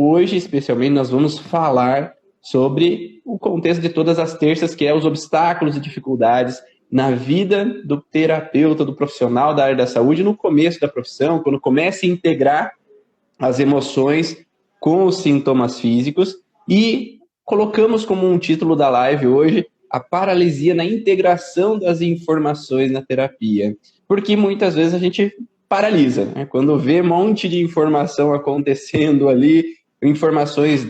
hoje, especialmente, nós vamos falar sobre o contexto de todas as terças, que é os obstáculos e dificuldades na vida do terapeuta, do profissional da área da saúde, no começo da profissão, quando começa a integrar as emoções com os sintomas físicos, e colocamos como um título da live hoje a paralisia na integração das informações na terapia, porque muitas vezes a gente paralisa, né? Quando vê um monte de informação acontecendo ali, informações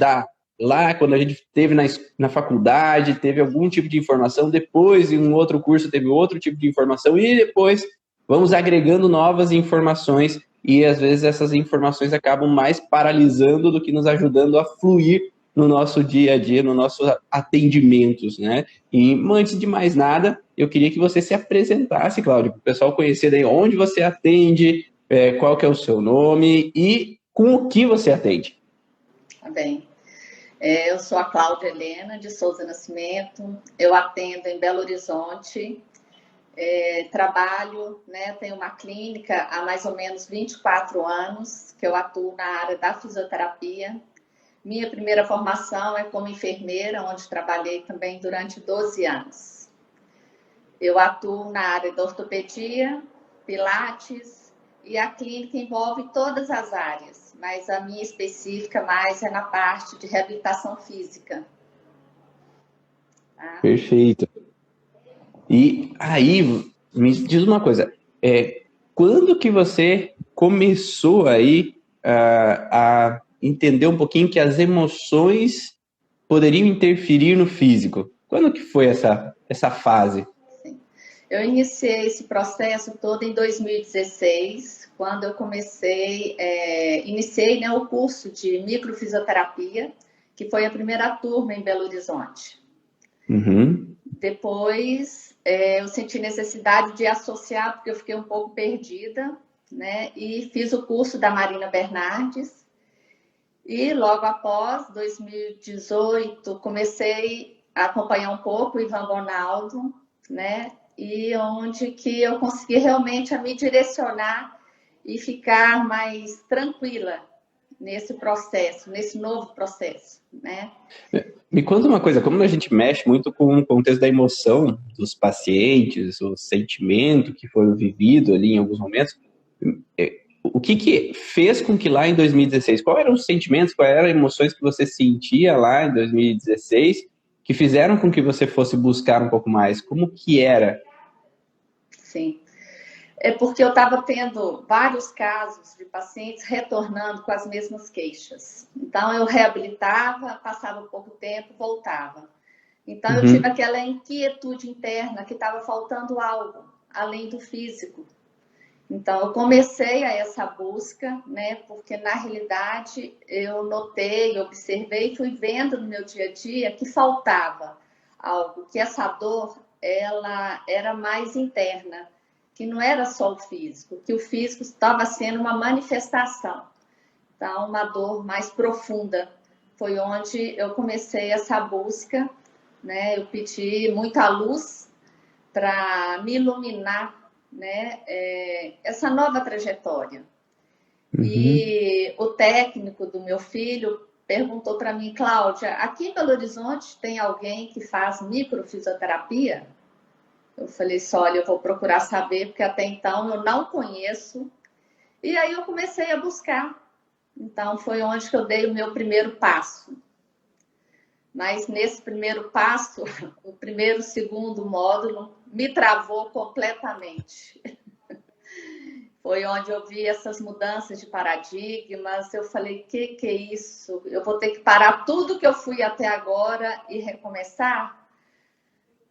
lá quando a gente teve na faculdade, teve algum tipo de informação, depois em um outro curso teve outro tipo de informação, e depois vamos agregando novas informações, e às vezes essas informações acabam mais paralisando do que nos ajudando a fluir no nosso dia a dia, nos nossos atendimentos, né? E antes de mais nada, eu queria que você se apresentasse, Cláudio, para o pessoal conhecer daí onde você atende, qual que é o seu nome e com o que você atende. Tá bem. Eu sou a Cláudia Helena de Souza Nascimento, eu atendo em Belo Horizonte, trabalho, né, tenho uma clínica há mais ou menos 24 anos, que eu atuo na área da fisioterapia. Minha primeira formação é como enfermeira, onde trabalhei também durante 12 anos. Eu atuo na área da ortopedia, pilates, e a clínica envolve todas as áreas, mas a minha específica mais é na parte de reabilitação física. Tá? Perfeito. E aí, me diz uma coisa, quando que você começou aí a entender um pouquinho que as emoções poderiam interferir no físico? Quando que foi essa fase? Sim. Eu iniciei esse processo todo em 2016, quando eu iniciei, né, o curso de microfisioterapia, que foi a primeira turma em Belo Horizonte. Uhum. Depois, eu senti necessidade de associar, porque eu fiquei um pouco perdida, né? E fiz o curso da Marina Bernardes. E logo após, 2018, comecei a acompanhar um pouco o Ivan Bonaldo, né? E onde que eu consegui realmente me direcionar e ficar mais tranquila nesse processo, nesse novo processo, né? Me conta uma coisa, como a gente mexe muito com o contexto da emoção dos pacientes, o sentimento que foi vivido ali em alguns momentos, o que fez com que lá em 2016, quais eram os sentimentos, quais eram as emoções que você sentia lá em 2016 que fizeram com que você fosse buscar um pouco mais? Como que era? Sim. É porque eu estava tendo vários casos de pacientes retornando com as mesmas queixas. Então, eu reabilitava, passava um pouco tempo, voltava. Então, eu tive aquela inquietude interna que estava faltando algo, além do físico. Então, eu comecei a essa busca, né? Porque, na realidade, eu notei, observei, fui vendo no meu dia a dia que faltava algo, que essa dor, ela era mais interna, que não era só o físico, que o físico estava sendo uma manifestação. Então, uma dor mais profunda. Foi onde eu comecei essa busca, né? Eu pedi muita luz para me iluminar, né? Essa nova trajetória. E o técnico do meu filho perguntou para mim, Cláudia, aqui em Belo Horizonte tem alguém que faz microfisioterapia? Eu falei só, olha, eu vou procurar saber, porque até então eu não conheço. E aí eu comecei a buscar. Então foi onde que eu dei o meu primeiro passo. Mas nesse primeiro passo, o primeiro, segundo módulo me travou completamente. Foi onde eu vi essas mudanças de paradigmas. Eu falei, que é isso? Eu vou ter que parar tudo que eu fui até agora e recomeçar?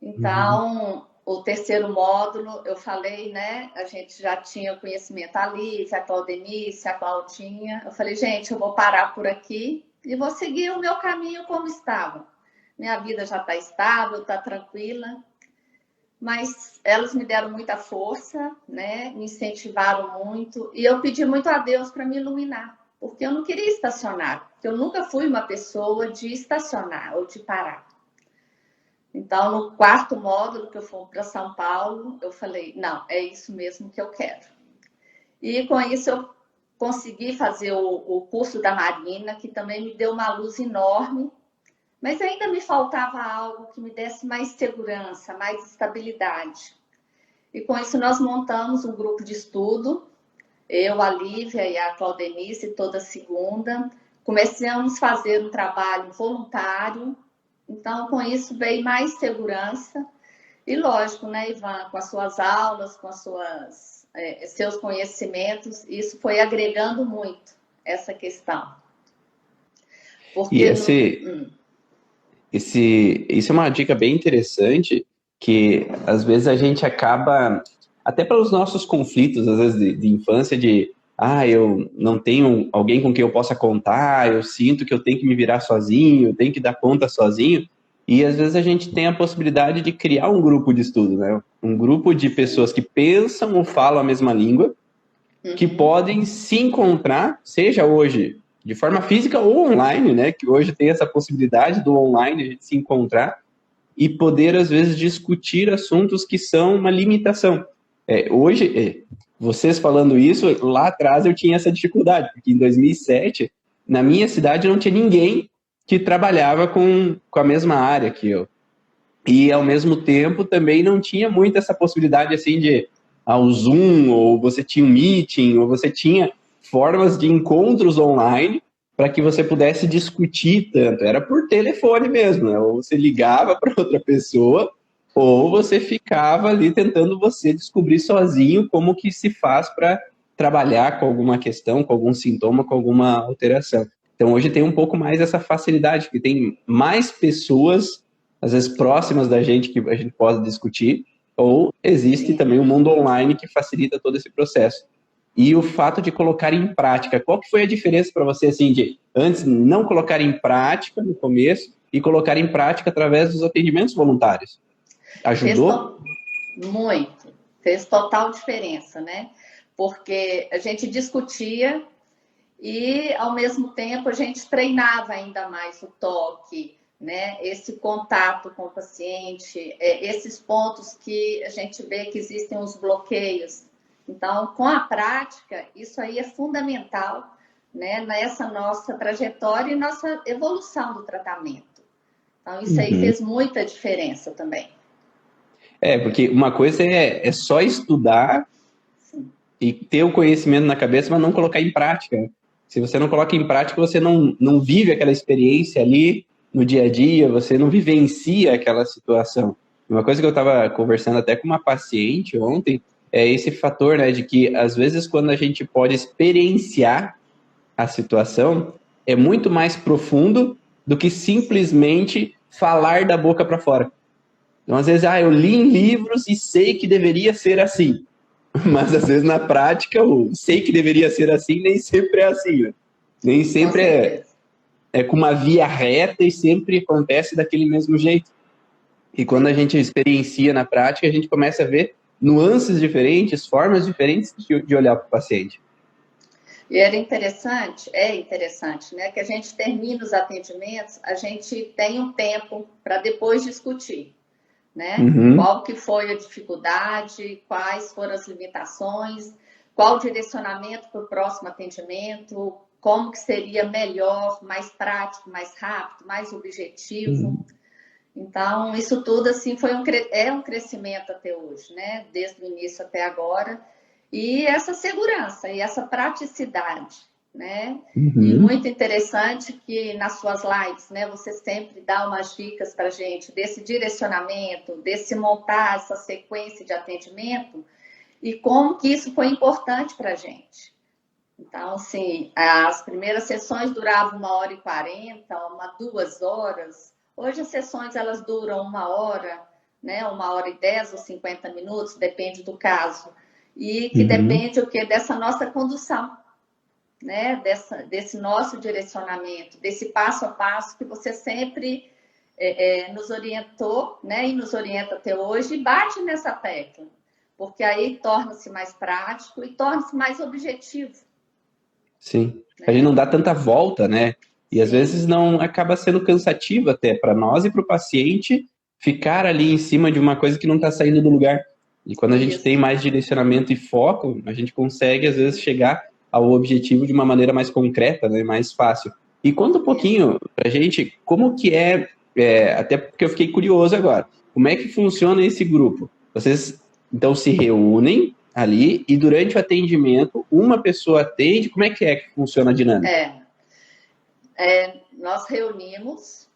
Então, o terceiro módulo, eu falei, né? A gente já tinha conhecimento ali, a Claudenice, a Claudinha. Eu falei, gente, eu vou parar por aqui e vou seguir o meu caminho como estava. Minha vida já está estável, está tranquila. Mas elas me deram muita força, né? Me incentivaram muito. E eu pedi muito a Deus para me iluminar, porque eu não queria estacionar. Porque eu nunca fui uma pessoa de estacionar ou de parar. Então, no quarto módulo que eu fui para São Paulo, eu falei, não, é isso mesmo que eu quero. E com isso eu consegui fazer o curso da Marina, que também me deu uma luz enorme, mas ainda me faltava algo que me desse mais segurança, mais estabilidade. E com isso nós montamos um grupo de estudo, eu, a Lívia e a Claudenice, toda segunda. Começamos a fazer um trabalho voluntário, então com isso veio mais segurança. E lógico, né, Ivan, com as suas aulas, com as seus conhecimentos, isso foi agregando muito essa questão. Porque isso é uma dica bem interessante, que às vezes a gente acaba, até pelos nossos conflitos, às vezes de infância, eu não tenho alguém com quem eu possa contar, eu sinto que eu tenho que me virar sozinho, eu tenho que dar conta sozinho, e às vezes a gente tem a possibilidade de criar um grupo de estudo, né? Um grupo de pessoas que pensam ou falam a mesma língua, que podem se encontrar, seja hoje de forma física ou online, né? Que hoje tem essa possibilidade do online, a gente se encontrar e poder, às vezes, discutir assuntos que são uma limitação. Hoje, vocês falando isso, lá atrás eu tinha essa dificuldade, porque em 2007, na minha cidade, não tinha ninguém que trabalhava com a mesma área que eu. E, ao mesmo tempo, também não tinha muito essa possibilidade, assim, de o Zoom, ou você tinha um meeting, ou você tinha formas de encontros online para que você pudesse discutir tanto. Era por telefone mesmo, né? Ou você ligava para outra pessoa, ou você ficava ali tentando você descobrir sozinho como que se faz para trabalhar com alguma questão, com algum sintoma, com alguma alteração. Então, hoje tem um pouco mais essa facilidade, que tem mais pessoas, às vezes próximas da gente, que a gente pode discutir, ou existe também um mundo online que facilita todo esse processo. E o fato de colocar em prática, qual que foi a diferença para você, assim, de antes não colocar em prática no começo e colocar em prática através dos atendimentos voluntários? Ajudou? Muito. Fez total diferença, né? Porque a gente discutia e, ao mesmo tempo, a gente treinava ainda mais o toque, né? Esse contato com o paciente, esses pontos que a gente vê que existem os bloqueios. Então, com a prática, isso aí é fundamental, né, nessa nossa trajetória e nossa evolução do tratamento. Então, isso aí fez muita diferença também. Porque uma coisa é só estudar e ter o conhecimento na cabeça, mas não colocar em prática. Se você não coloca em prática, você não vive aquela experiência ali no dia a dia, você não vivencia aquela situação. Uma coisa que eu estava conversando até com uma paciente ontem, é esse fator, né, de que às vezes quando a gente pode experienciar a situação, é muito mais profundo do que simplesmente falar da boca para fora. Então, às vezes, eu li em livros e sei que deveria ser assim. Mas, às vezes, na prática, o sei que deveria ser assim nem sempre é assim, né? Nem sempre é com uma via reta e sempre acontece daquele mesmo jeito. E quando a gente experiencia na prática, a gente começa a ver nuances diferentes, formas diferentes de olhar para o paciente. E é interessante, né, que a gente termina os atendimentos, a gente tem um tempo para depois discutir, né? Qual que foi a dificuldade, quais foram as limitações, qual o direcionamento para o próximo atendimento, como que seria melhor, mais prático, mais rápido, mais objetivo. Então, isso tudo assim é um crescimento até hoje, né? Desde o início até agora. E essa segurança e essa praticidade, né? E muito interessante que nas suas lives, né, você sempre dá umas dicas para a gente desse direcionamento, desse montar essa sequência de atendimento e como que isso foi importante para a gente. Então, assim, as primeiras sessões duravam 1h40, 2 horas. Hoje as sessões elas duram 1 hora, né? 1h10 ou 50 minutos, depende do caso. E que depende o quê? Dessa nossa condução, né? Desse nosso direcionamento, desse passo a passo que você sempre nos orientou, né? E nos orienta até hoje e bate nessa tecla, porque aí torna-se mais prático e torna-se mais objetivo. Sim. A gente não dá tanta volta, né? E às vezes não acaba sendo cansativo até para nós e para o paciente ficar ali em cima de uma coisa que não está saindo do lugar. E quando a gente tem mais direcionamento e foco, a gente consegue às vezes chegar ao objetivo de uma maneira mais concreta, né, mais fácil. E conta um pouquinho pra gente como que até porque eu fiquei curioso agora, como é que funciona esse grupo? Vocês, então, se reúnem ali e durante o atendimento, uma pessoa atende, como é que funciona a dinâmica? Nós reunimos,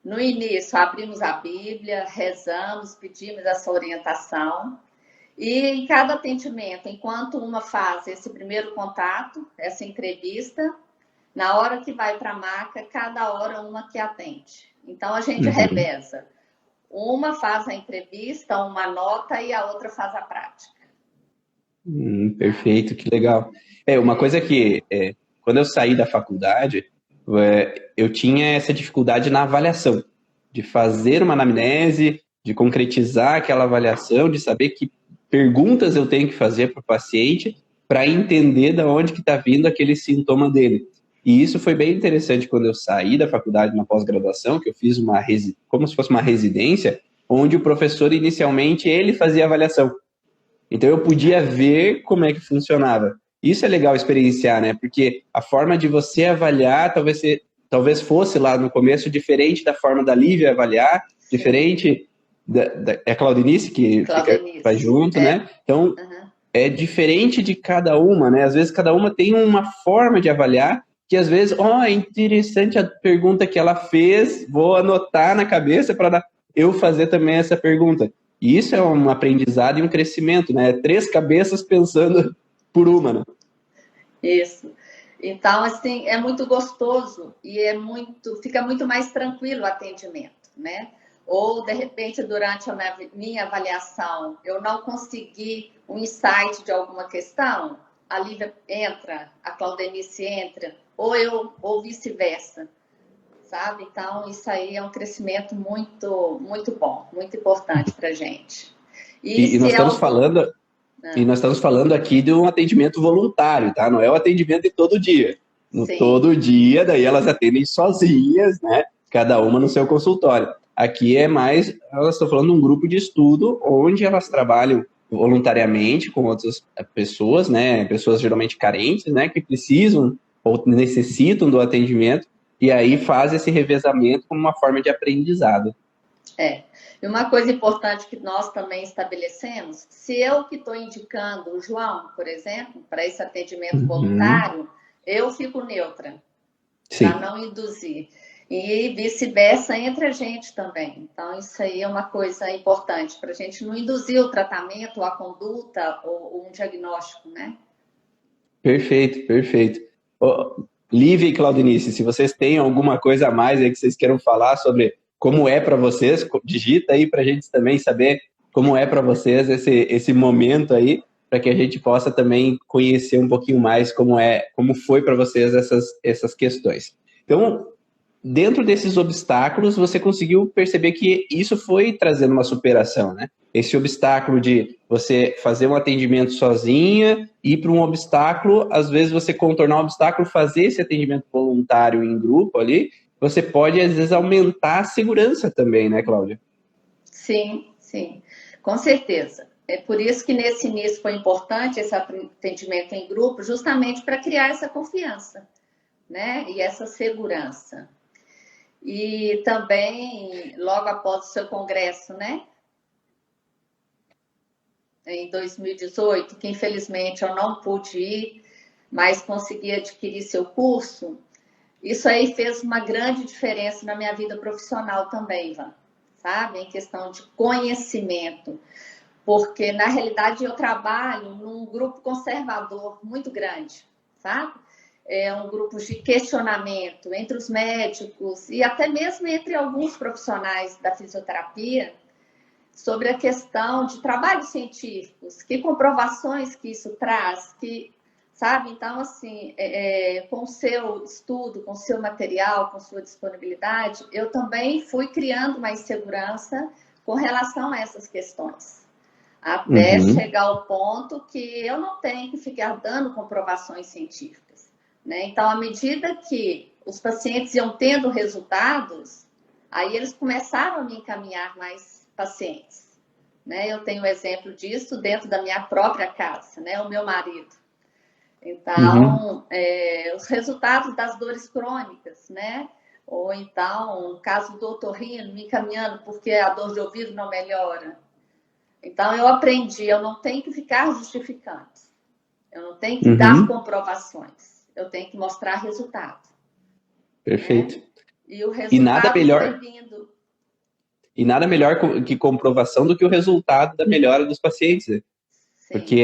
no início abrimos a Bíblia, rezamos, pedimos essa orientação, e em cada atendimento, enquanto uma faz esse primeiro contato, essa entrevista, na hora que vai para a maca, cada hora uma que atende. Então a gente reveza. Uma faz a entrevista, uma anota e a outra faz a prática. Perfeito, que legal. Uma coisa que, quando eu saí da faculdade, eu tinha essa dificuldade na avaliação, de fazer uma anamnese, de concretizar aquela avaliação, de saber que perguntas eu tenho que fazer para o paciente para entender de onde que está vindo aquele sintoma dele. E isso foi bem interessante quando eu saí da faculdade na pós-graduação, que eu fiz como se fosse uma residência, onde o professor inicialmente ele fazia a avaliação. Então eu podia ver como é que funcionava. Isso é legal experienciar, né? Porque a forma de você avaliar talvez fosse lá no começo diferente da forma da Lívia avaliar, diferente é a Claudinice que vai junto, né? Então é diferente de cada uma, né? Às vezes cada uma tem uma forma de avaliar que às vezes, é interessante a pergunta que ela fez, vou anotar na cabeça para eu fazer também essa pergunta. E isso é um aprendizado e um crescimento, né? 3 cabeças pensando por uma, né? Isso. Então, assim, é muito gostoso e fica muito mais tranquilo o atendimento, né? Ou, de repente, durante a minha avaliação, eu não consegui um insight de alguma questão, a Lívia entra, a Claudenice entra, ou vice-versa, sabe? Então, isso aí é um crescimento muito, muito bom, muito importante para a gente. E nós estamos falando aqui de um atendimento voluntário, tá? Não é o atendimento de todo dia. Todo dia, daí elas atendem sozinhas, né? Cada uma no seu consultório. Aqui elas estão falando de um grupo de estudo onde elas trabalham voluntariamente com outras pessoas, né? Pessoas geralmente carentes, né? Que precisam ou necessitam do atendimento e aí faz esse revezamento como uma forma de aprendizado. E uma coisa importante que nós também estabelecemos, se eu que estou indicando o João, por exemplo, para esse atendimento voluntário, eu fico neutra, para não induzir. E vice-versa entre a gente também. Então, isso aí é uma coisa importante, para a gente não induzir o tratamento, a conduta ou um diagnóstico, né? Perfeito, perfeito. Lívia e Claudinice, se vocês têm alguma coisa a mais aí que vocês queiram falar sobre como é para vocês, digita aí para a gente também saber como é para vocês esse momento aí, para que a gente possa também conhecer um pouquinho mais como foi para vocês essas questões. Então, dentro desses obstáculos, você conseguiu perceber que isso foi trazendo uma superação, né? Esse obstáculo de você fazer um atendimento sozinha, ir para um obstáculo, às vezes você contornar um obstáculo, fazer esse atendimento voluntário em grupo ali, você pode, às vezes, aumentar a segurança também, né, Cláudia? Sim, sim, com certeza. É por isso que nesse início foi importante esse atendimento em grupo, justamente para criar essa confiança, né? E essa segurança. E também, logo após o seu congresso, né? Em 2018, que infelizmente eu não pude ir, mas consegui adquirir seu curso. Isso aí fez uma grande diferença na minha vida profissional também, Ivan, sabe? Em questão de conhecimento. Porque, na realidade, eu trabalho num grupo conservador muito grande, sabe? É um grupo de questionamento entre os médicos e até mesmo entre alguns profissionais da fisioterapia sobre a questão de trabalhos científicos, que comprovações que isso traz, sabe? Então, assim, com o seu estudo, com o seu material, com sua disponibilidade, eu também fui criando uma insegurança com relação a essas questões. Até chegar ao ponto que eu não tenho que ficar dando comprovações científicas, né? Então, à medida que os pacientes iam tendo resultados, aí eles começaram a me encaminhar mais pacientes, né? Eu tenho um exemplo disso dentro da minha própria casa, né? O meu marido. Então, os resultados das dores crônicas, né? Ou então, no caso do otorrino, me encaminhando porque a dor de ouvido não melhora. Então, eu aprendi, eu não tenho que ficar justificando. Eu não tenho que dar comprovações. Eu tenho que mostrar resultado. Perfeito. Né? E o resultado foi vindo. E nada melhor que comprovação do que o resultado da melhora dos pacientes. Né? Porque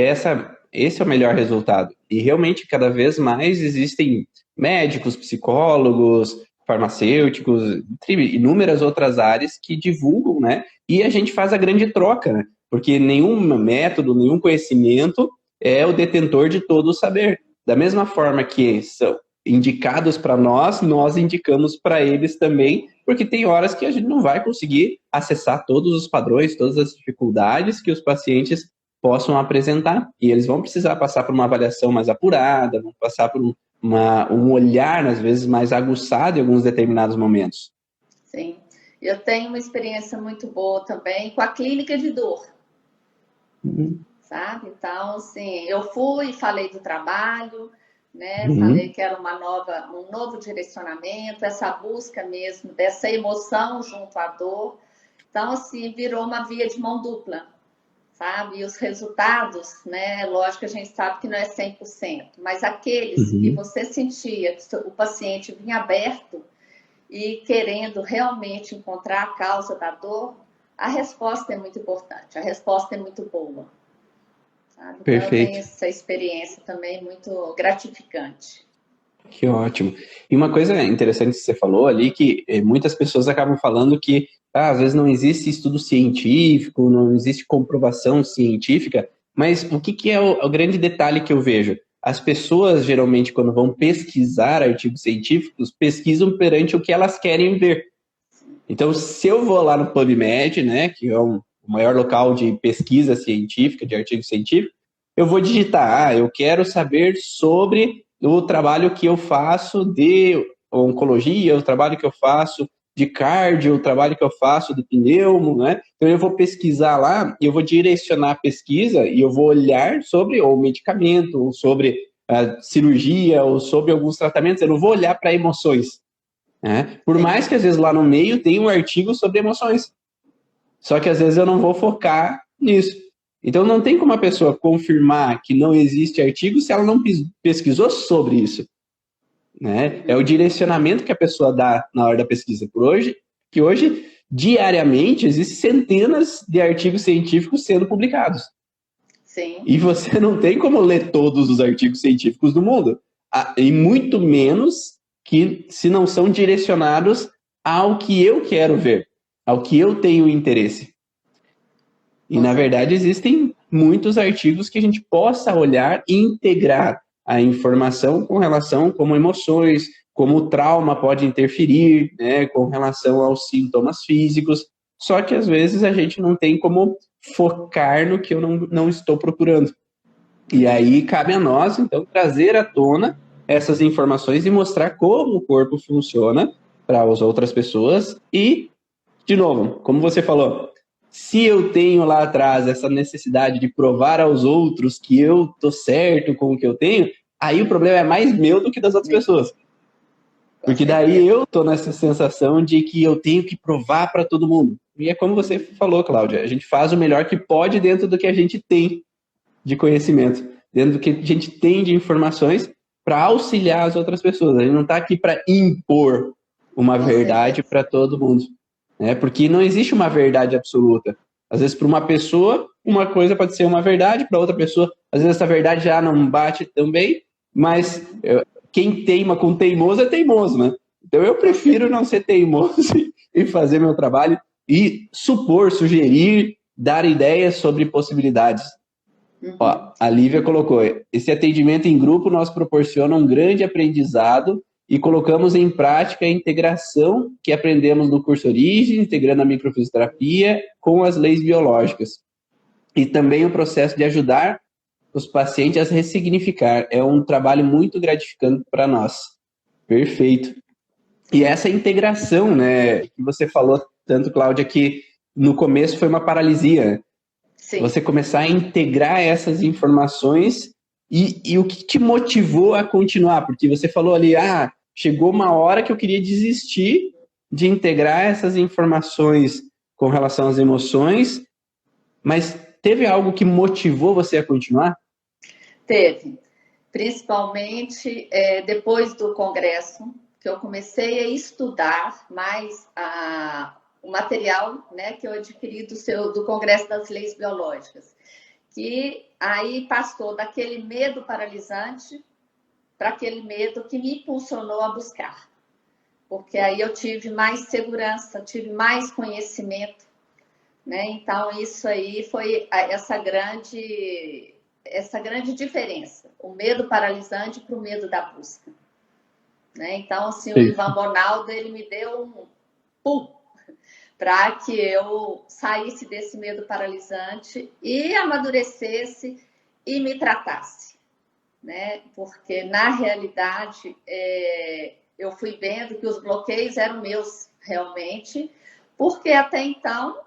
esse é o melhor resultado. E realmente, cada vez mais existem médicos, psicólogos, farmacêuticos, inúmeras outras áreas que divulgam, né? E a gente faz a grande troca, né? Porque nenhum método, nenhum conhecimento é o detentor de todo o saber. Da mesma forma que são indicados para nós, nós indicamos para eles também, porque tem horas que a gente não vai conseguir acessar todos os padrões, todas as dificuldades que os pacientes possam apresentar. E eles vão precisar passar por uma avaliação mais apurada, vão passar por um olhar, às vezes, mais aguçado em alguns determinados momentos. Sim. Eu tenho uma experiência muito boa também com a clínica de dor. Sabe? Então, assim, eu fui, falei do trabalho, né? Falei que era um novo direcionamento, essa busca mesmo dessa emoção junto à dor. Então, assim, virou uma via de mão dupla, sabe? E os resultados, né? Lógico que a gente sabe que não é 100%, mas aqueles que você sentia que o paciente vinha aberto e querendo realmente encontrar a causa da dor, a resposta é muito importante, a resposta é muito boa. Sabe? Então, eu tenho essa experiência também muito gratificante. Que ótimo. E uma coisa interessante que você falou ali, que muitas pessoas acabam falando que às vezes não existe estudo científico, não existe comprovação científica, mas o que é o grande detalhe que eu vejo? As pessoas, geralmente, quando vão pesquisar artigos científicos, pesquisam perante o que elas querem ver. Então, se eu vou lá no PubMed, né, que é o maior local de pesquisa científica, de artigo científico, eu vou digitar, eu quero saber sobre o trabalho que eu faço de oncologia, o trabalho que eu faço de cardio, o trabalho que eu faço de pneumo, né? Então eu vou pesquisar lá, e eu vou direcionar a pesquisa e eu vou olhar sobre o medicamento, ou sobre a cirurgia, ou sobre alguns tratamentos, eu não vou olhar para emoções. Né? Por mais que às vezes lá no meio tenha um artigo sobre emoções. Só que às vezes eu não vou focar nisso. Então não tem como a pessoa confirmar que não existe artigo se ela não pesquisou sobre isso. Né? É o direcionamento que a pessoa dá na hora da pesquisa. Que hoje, diariamente, existem centenas de artigos científicos sendo publicados. Sim. E você não tem como ler todos os artigos científicos do mundo. E muito menos que se não são direcionados ao que eu quero ver, ao que eu tenho interesse. E, na verdade, existem muitos artigos que a gente possa olhar e integrar a informação com relação a como emoções, como o trauma pode interferir, né, com relação aos sintomas físicos. Só que, às vezes, a gente não tem como focar no que eu não estou procurando. E aí, cabe a nós, então, trazer à tona essas informações e mostrar como o corpo funciona para as outras pessoas. E, de novo, como você falou, se eu tenho lá atrás essa necessidade de provar aos outros que eu tô certo com o que eu tenho, aí o problema é mais meu do que das outras pessoas. Porque daí eu tô nessa sensação de que eu tenho que provar para todo mundo. E é como você falou, Cláudia, a gente faz o melhor que pode dentro do que a gente tem de conhecimento, dentro do que a gente tem de informações para auxiliar as outras pessoas. A gente não está aqui para impor uma verdade para todo mundo. Né? Porque não existe uma verdade absoluta. Às vezes, para uma pessoa, uma coisa pode ser uma verdade, para outra pessoa, às vezes essa verdade já não bate também, mas quem teima com teimoso é teimoso, né? Então eu prefiro não ser teimoso e fazer meu trabalho e supor, sugerir, dar ideias sobre possibilidades. Ó, a Lívia colocou, esse atendimento em grupo nos proporciona um grande aprendizado e colocamos em prática a integração que aprendemos no curso Origem, integrando a microfisioterapia com as leis biológicas. E também o processo de ajudar os pacientes a ressignificar. É um trabalho muito gratificante para nós. Perfeito. E essa integração, né, que você falou tanto, Cláudia, que no começo foi uma paralisia. Sim. Você começar a integrar essas informações E o que te motivou a continuar? Porque você falou ali, chegou uma hora que eu queria desistir de integrar essas informações com relação às emoções, mas teve algo que motivou você a continuar? Teve. Principalmente depois do congresso, que eu comecei a estudar mais o material, né, que eu adquiri do Congresso das Leis Biológicas. Que aí passou daquele medo paralisante para aquele medo que me impulsionou a buscar. Porque aí eu tive mais segurança, tive mais conhecimento, né? Então, isso aí foi essa grande diferença. O medo paralisante para o medo da busca. Né? Então, assim, o Ivan Bonaldo, ele me deu um pum para que eu saísse desse medo paralisante e amadurecesse e me tratasse. Né? Porque, na realidade, eu fui vendo que os bloqueios eram meus, realmente, porque até então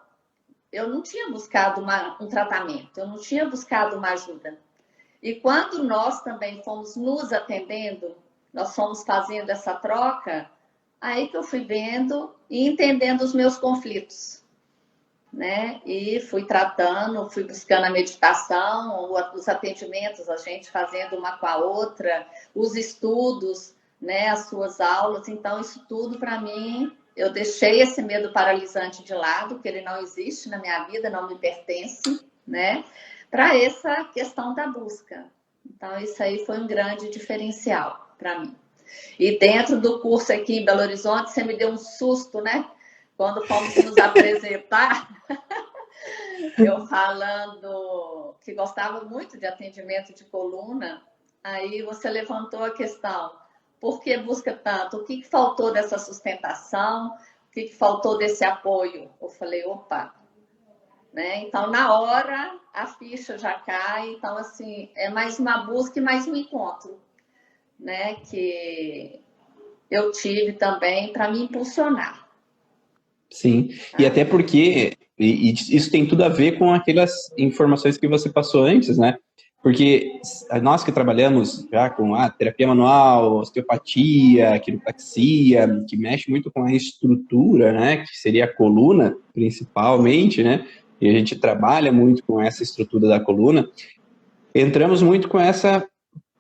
eu não tinha buscado um tratamento, eu não tinha buscado uma ajuda. E quando nós também fomos nos atendendo, nós fomos fazendo essa troca, aí que eu fui vendo e entendendo os meus conflitos, né? E fui tratando, fui buscando a meditação, os atendimentos, a gente fazendo uma com a outra, os estudos, né? As suas aulas. Então, isso tudo para mim, eu deixei esse medo paralisante de lado, que ele não existe na minha vida, não me pertence, né? Para essa questão da busca. Então, isso aí foi um grande diferencial para mim. E dentro do curso aqui em Belo Horizonte, você me deu um susto, né? Quando fomos nos apresentar, eu falando que gostava muito de atendimento de coluna, aí você levantou a questão, por que busca tanto? O que faltou dessa sustentação? O que faltou desse apoio? Eu falei, opa, né? Então, na hora, a ficha já cai. Então, assim, é mais uma busca e mais um encontro, né? Que eu tive também para me impulsionar. Sim, e até porque e isso tem tudo a ver com aquelas informações que você passou antes, né? Porque nós que trabalhamos já com a terapia manual, osteopatia, quiropraxia, que mexe muito com a estrutura, né? Que seria a coluna, principalmente, né? E a gente trabalha muito com essa estrutura da coluna. Entramos muito com essa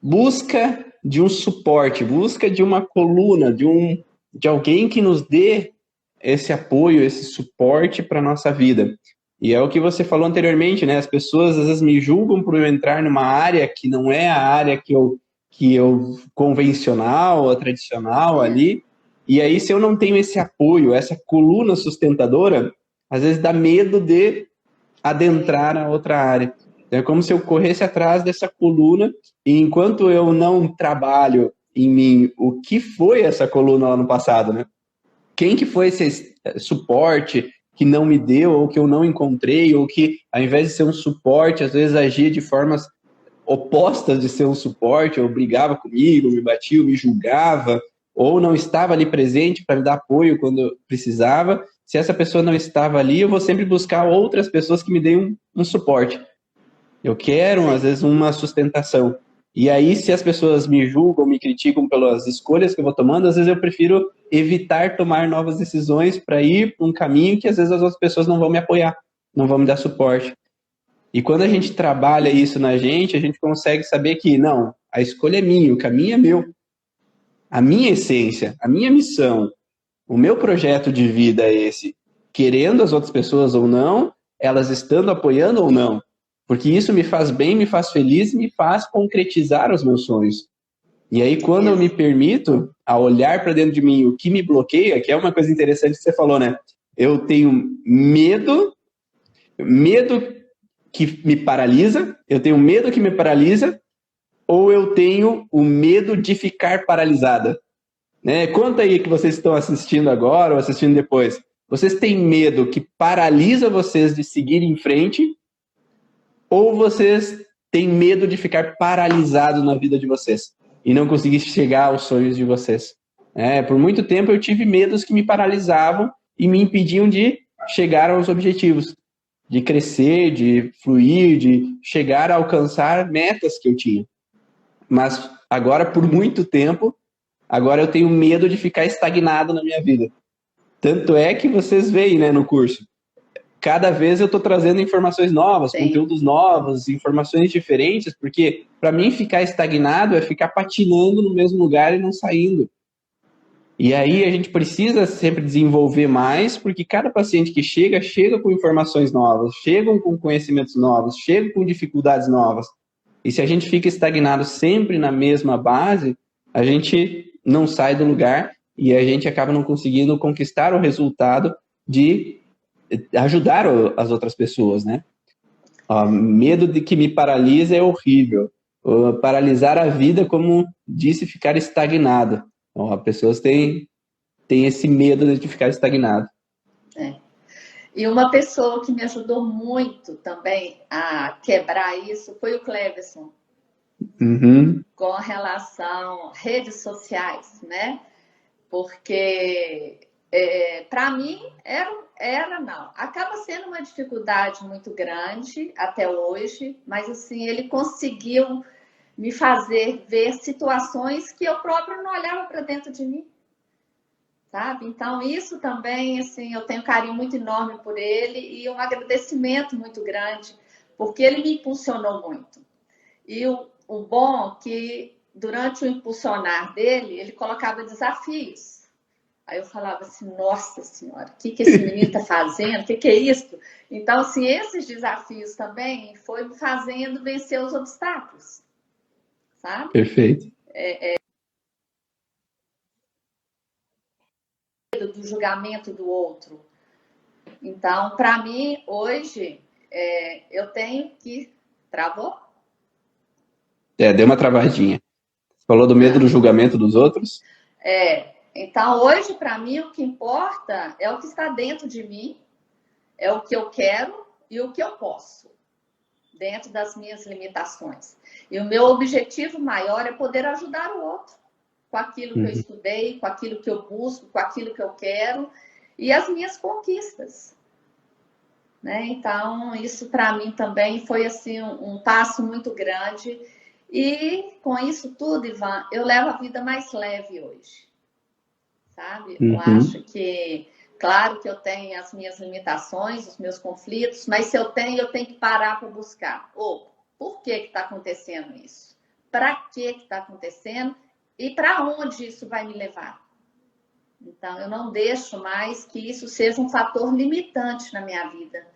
busca de um suporte, busca de uma coluna, de alguém que nos dê esse apoio, esse suporte para a nossa vida. E é o que você falou anteriormente, né? As pessoas às vezes me julgam por eu entrar numa área que não é a área que eu convencional, a tradicional ali. E aí, se eu não tenho esse apoio, essa coluna sustentadora, às vezes dá medo de adentrar a outra área. Então, é como se eu corresse atrás dessa coluna e enquanto eu não trabalho em mim o que foi essa coluna lá no passado, né? Quem que foi esse suporte que não me deu, ou que eu não encontrei, ou que, ao invés de ser um suporte, às vezes agia de formas opostas de ser um suporte, ou brigava comigo, me batia, me julgava, ou não estava ali presente para me dar apoio quando eu precisava. Se essa pessoa não estava ali, eu vou sempre buscar outras pessoas que me deem um suporte. Eu quero, às vezes, uma sustentação. E aí, se as pessoas me julgam, me criticam pelas escolhas que eu vou tomando, às vezes eu prefiro evitar tomar novas decisões para ir para um caminho que às vezes as outras pessoas não vão me apoiar, não vão me dar suporte. E quando a gente trabalha isso na gente, a gente consegue saber que, não, a escolha é minha, o caminho é meu. A minha essência, a minha missão, o meu projeto de vida é esse. Querendo as outras pessoas ou não, elas estando apoiando ou não. Porque isso me faz bem, me faz feliz, me faz concretizar os meus sonhos. E aí, quando eu me permito a olhar para dentro de mim o que me bloqueia, que é uma coisa interessante que você falou, né? Eu tenho medo que me paralisa, eu tenho medo que me paralisa, ou eu tenho o medo de ficar paralisada. Né? Conta aí que vocês estão assistindo agora ou assistindo depois. Vocês têm medo que paralisa vocês de seguir em frente, ou vocês têm medo de ficar paralisados na vida de vocês e não conseguir chegar aos sonhos de vocês? Por muito tempo eu tive medos que me paralisavam e me impediam de chegar aos objetivos, de crescer, de fluir, de chegar a alcançar metas que eu tinha. Mas agora, por muito tempo, agora eu tenho medo de ficar estagnado na minha vida. Tanto é que vocês veem, né, no curso. Cada vez eu estou trazendo informações novas, Sim. conteúdos novos, informações diferentes, porque para mim ficar estagnado é ficar patinando no mesmo lugar e não saindo. E aí a gente precisa sempre desenvolver mais, porque cada paciente que chega, chega com informações novas, chegam com conhecimentos novos, chegam com dificuldades novas. E se a gente fica estagnado sempre na mesma base, a gente não sai do lugar e a gente acaba não conseguindo conquistar o resultado de ajudar as outras pessoas, né? Medo de que me paralisa é horrível. Paralisar a vida, como disse, ficar estagnado. As pessoas têm esse medo de ficar estagnado. E uma pessoa que me ajudou muito também a quebrar isso foi o Cleverson. Uhum. Com relação às redes sociais, né? Porque para mim não. Acaba sendo uma dificuldade muito grande até hoje, mas assim, ele conseguiu me fazer ver situações que eu próprio não olhava para dentro de mim, sabe? Então, isso também, assim, eu tenho um carinho muito enorme por ele e um agradecimento muito grande, porque ele me impulsionou muito. E o bom é que, durante o impulsionar dele, ele colocava desafios. Aí eu falava assim, nossa senhora, o que esse menino está fazendo? O que é isso? Então, assim, esses desafios também foi me fazendo vencer os obstáculos, sabe? Perfeito. Do julgamento do outro. Então, para mim, hoje, eu tenho que... Travou? Deu uma travadinha. Você falou do medo do julgamento dos outros? Então, hoje, para mim, o que importa é o que está dentro de mim, é o que eu quero e o que eu posso, dentro das minhas limitações. E o meu objetivo maior é poder ajudar o outro, com aquilo que eu estudei, com aquilo que eu busco, com aquilo que eu quero e as minhas conquistas. Né? Então, isso para mim também foi assim, um passo muito grande. E com isso tudo, Ivan, eu levo a vida mais leve hoje. Sabe? Eu acho que, claro que eu tenho as minhas limitações, os meus conflitos, mas se eu tenho que parar para buscar. Por que está acontecendo isso? Para que está acontecendo? E para onde isso vai me levar? Então, eu não deixo mais que isso seja um fator limitante na minha vida.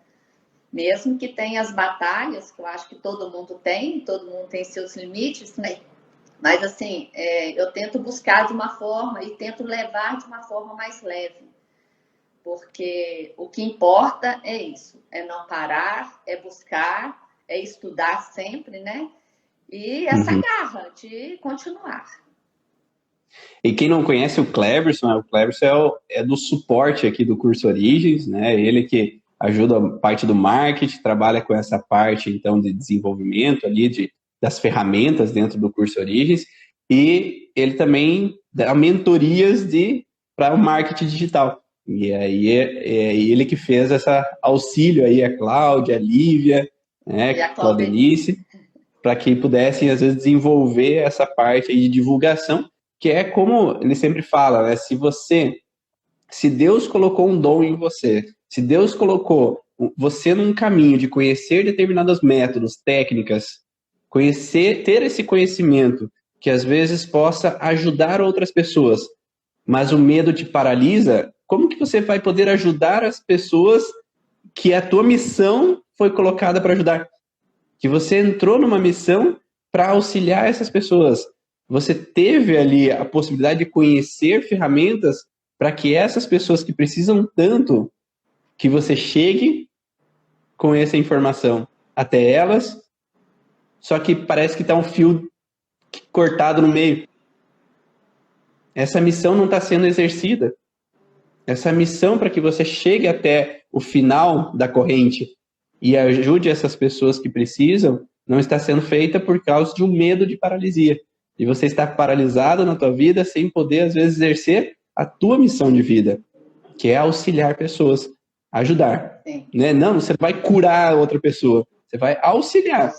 Mesmo que tenha as batalhas, que eu acho que todo mundo tem seus limites, né? Mas, assim, eu tento buscar de uma forma e tento levar de uma forma mais leve. Porque o que importa é isso. É não parar, é buscar, é estudar sempre, né? E essa garra de continuar. E quem não conhece o Cleverson é do suporte aqui do curso Origens, né? Ele que ajuda a parte do marketing, trabalha com essa parte, então, de desenvolvimento ali, das ferramentas dentro do curso Origens, e ele também dá mentorias para o marketing digital. E aí é ele que fez essa auxílio aí, a Cláudia, a Lívia, né, a Claudenice, para que pudessem, às vezes, desenvolver essa parte aí de divulgação, que é como ele sempre fala, né, se Deus colocou um dom em você, se Deus colocou você num caminho de conhecer determinados métodos, técnicas, ter esse conhecimento que às vezes possa ajudar outras pessoas, mas o medo te paralisa, como que você vai poder ajudar as pessoas que a tua missão foi colocada para ajudar? Que você entrou numa missão para auxiliar essas pessoas. Você teve ali a possibilidade de conhecer ferramentas para que essas pessoas que precisam tanto, que você chegue com essa informação até elas, só que parece que está um fio cortado no meio. Essa missão não está sendo exercida. Essa missão para que você chegue até o final da corrente e ajude essas pessoas que precisam, não está sendo feita por causa de um medo de paralisia. E você está paralisado na tua vida sem poder, às vezes, exercer a tua missão de vida, que é auxiliar pessoas, ajudar. Né? Não, você vai curar outra pessoa, você vai auxiliar.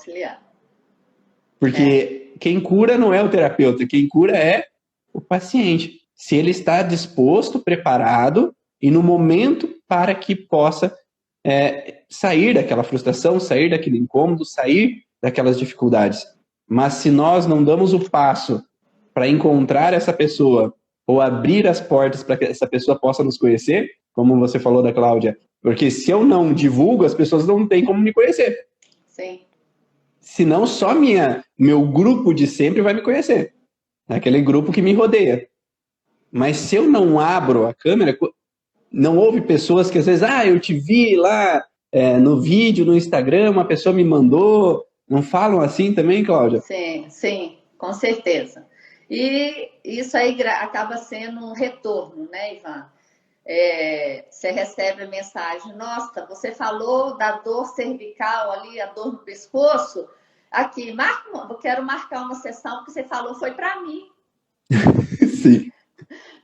Porque quem cura não é o terapeuta, quem cura é o paciente. Se ele está disposto, preparado e no momento para que possa sair daquela frustração, sair daquele incômodo, sair daquelas dificuldades. Mas se nós não damos o passo para encontrar essa pessoa ou abrir as portas para que essa pessoa possa nos conhecer, como você falou da Cláudia, porque se eu não divulgo, as pessoas não têm como me conhecer. Sim. Senão só meu grupo de sempre vai me conhecer. Aquele grupo que me rodeia. Mas se eu não abro a câmera, não houve pessoas que às vezes, eu te vi lá no vídeo, no Instagram, uma pessoa me mandou. Não falam assim também, Cláudia? Sim, sim, com certeza. E isso aí acaba sendo um retorno, né, Ivan? Você recebe a mensagem, nossa, você falou da dor cervical ali, a dor no pescoço, aqui, eu quero marcar uma sessão que você falou, foi para mim. Sim.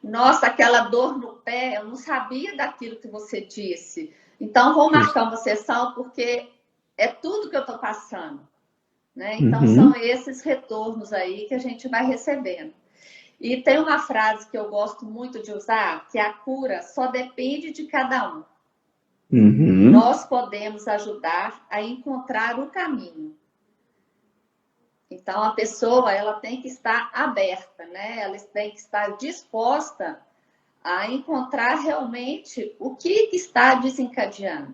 Nossa, aquela dor no pé, eu não sabia daquilo que você disse. Então, vou marcar uma sessão porque é tudo que eu estou passando. Né? Então, são esses retornos aí que a gente vai recebendo. E tem uma frase que eu gosto muito de usar, que a cura só depende de cada um. Nós podemos ajudar a encontrar o caminho. Então, a pessoa ela tem que estar aberta, né? Ela tem que estar disposta a encontrar realmente o que está desencadeando.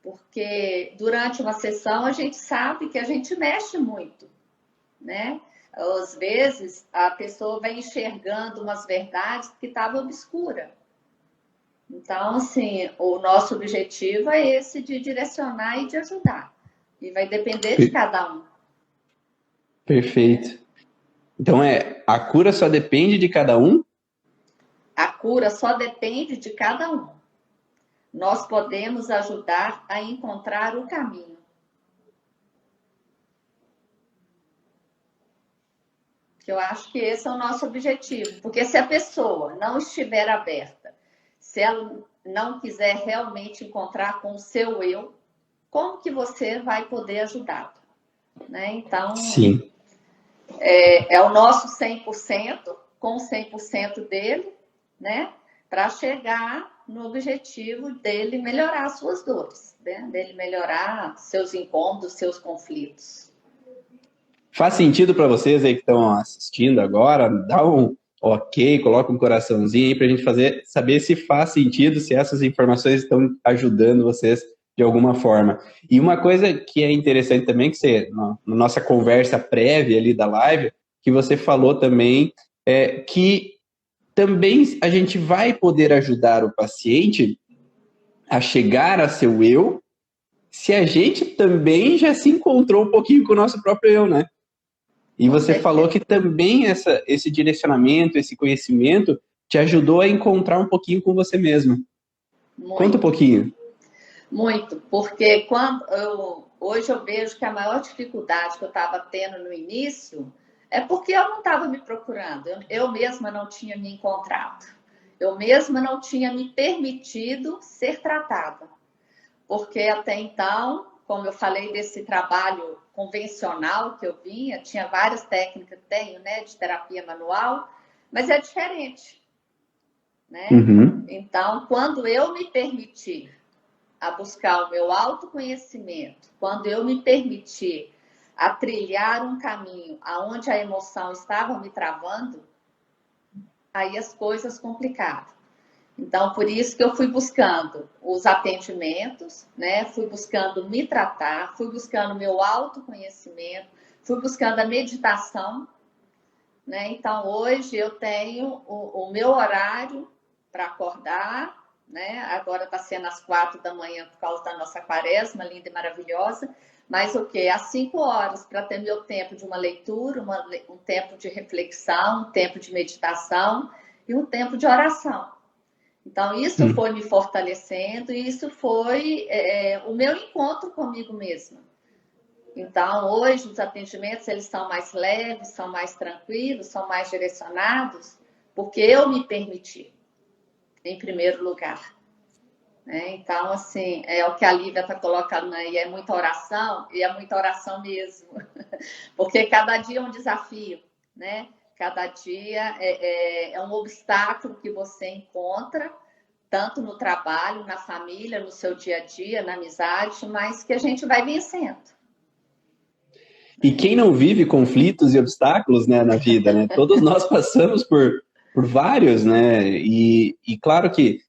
Porque durante uma sessão a gente sabe que a gente mexe muito, né? Às vezes a pessoa vai enxergando umas verdades que estavam obscuras. Então, assim, o nosso objetivo é esse de direcionar e de ajudar. E vai depender de cada um. Perfeito. Então a cura só depende de cada um? A cura só depende de cada um. Nós podemos ajudar a encontrar o caminho. Eu acho que esse é o nosso objetivo. Porque se a pessoa não estiver aberta, se ela não quiser realmente encontrar com o seu eu, como que você vai poder ajudá-lo? Né? Então, sim, é o nosso 100%, com 100% dele, né? Para chegar no objetivo dele melhorar as suas dores, né? Dele melhorar seus incômodos, seus conflitos. Faz sentido para vocês aí que estão assistindo agora? Dá um ok, coloca um coraçãozinho aí para a gente saber se faz sentido, se essas informações estão ajudando vocês de alguma forma. E uma coisa que é interessante também, que você, na nossa conversa prévia ali da live, que você falou também, que também a gente vai poder ajudar o paciente a chegar a seu eu, se a gente também já se encontrou um pouquinho com o nosso próprio eu, né? E você falou que também esse direcionamento, esse conhecimento te ajudou a encontrar um pouquinho com você mesmo. Conta um pouquinho. Muito, porque hoje eu vejo que a maior dificuldade que eu estava tendo no início é porque eu não estava me procurando, eu mesma não tinha me encontrado, eu mesma não tinha me permitido ser tratada, porque até então, como eu falei desse trabalho convencional que eu vinha, tinha várias técnicas, tenho, né, de terapia manual, mas é diferente, né? Então, quando eu me permitir a buscar o meu autoconhecimento, quando eu me permitir a trilhar um caminho aonde a emoção estava me travando, aí as coisas complicaram. Então, por isso que eu fui buscando os atendimentos, né? Fui buscando me tratar, fui buscando meu autoconhecimento, fui buscando a meditação, né? Então, hoje eu tenho o meu horário para acordar, né? Agora está sendo às 4 da manhã por causa da nossa quaresma, linda e maravilhosa. Mas o quê? Às 5 horas, para ter meu tempo de uma leitura, um tempo de reflexão, um tempo de meditação e um tempo de oração. Então, isso foi me fortalecendo e isso foi o meu encontro comigo mesma. Então, hoje, os atendimentos, eles são mais leves, são mais tranquilos, são mais direcionados, porque eu me permiti, em primeiro lugar. Né? Então, assim, é o que a Lívia está colocando aí, é muita oração, e é muita oração mesmo. Porque cada dia é um desafio, né? Cada dia é um obstáculo que você encontra, tanto no trabalho, na família, no seu dia a dia, na amizade, mas que a gente vai vencendo. E quem não vive conflitos e obstáculos, né, na vida, né? Todos nós passamos por vários, né? E claro que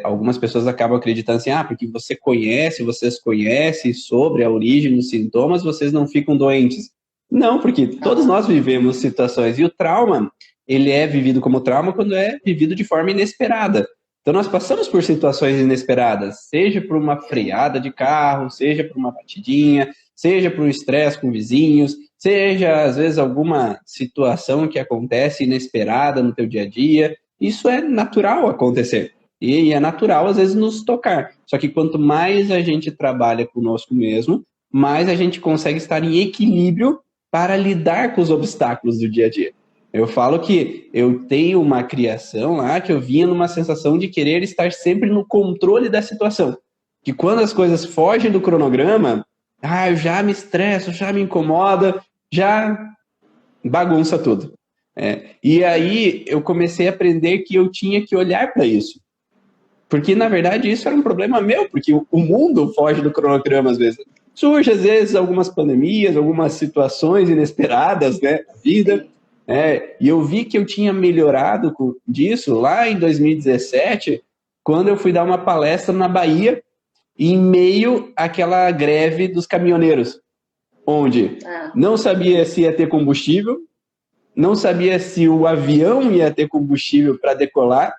algumas pessoas acabam acreditando assim, porque vocês conhecem sobre a origem dos sintomas, vocês não ficam doentes. Não, porque todos nós vivemos situações. E o trauma, ele é vivido como trauma quando é vivido de forma inesperada. Então, nós passamos por situações inesperadas, seja por uma freada de carro, seja por uma batidinha, seja por um estresse com vizinhos, seja, às vezes, alguma situação que acontece inesperada no teu dia a dia. Isso é natural acontecer. E é natural, às vezes, nos tocar. Só que quanto mais a gente trabalha conosco mesmo, mais a gente consegue estar em equilíbrio para lidar com os obstáculos do dia a dia. Eu falo que eu tenho uma criação lá que eu vinha numa sensação de querer estar sempre no controle da situação. Que quando as coisas fogem do cronograma, eu já me estresso, já me incomoda, já bagunça tudo. E aí eu comecei a aprender que eu tinha que olhar para isso. Porque, na verdade, isso era um problema meu, porque o mundo foge do cronograma às vezes. Surge, às vezes, algumas pandemias, algumas situações inesperadas, né, na vida. E eu vi que eu tinha melhorado disso lá em 2017, quando eu fui dar uma palestra na Bahia, em meio àquela greve dos caminhoneiros, onde não sabia se ia ter combustível, não sabia se o avião ia ter combustível para decolar,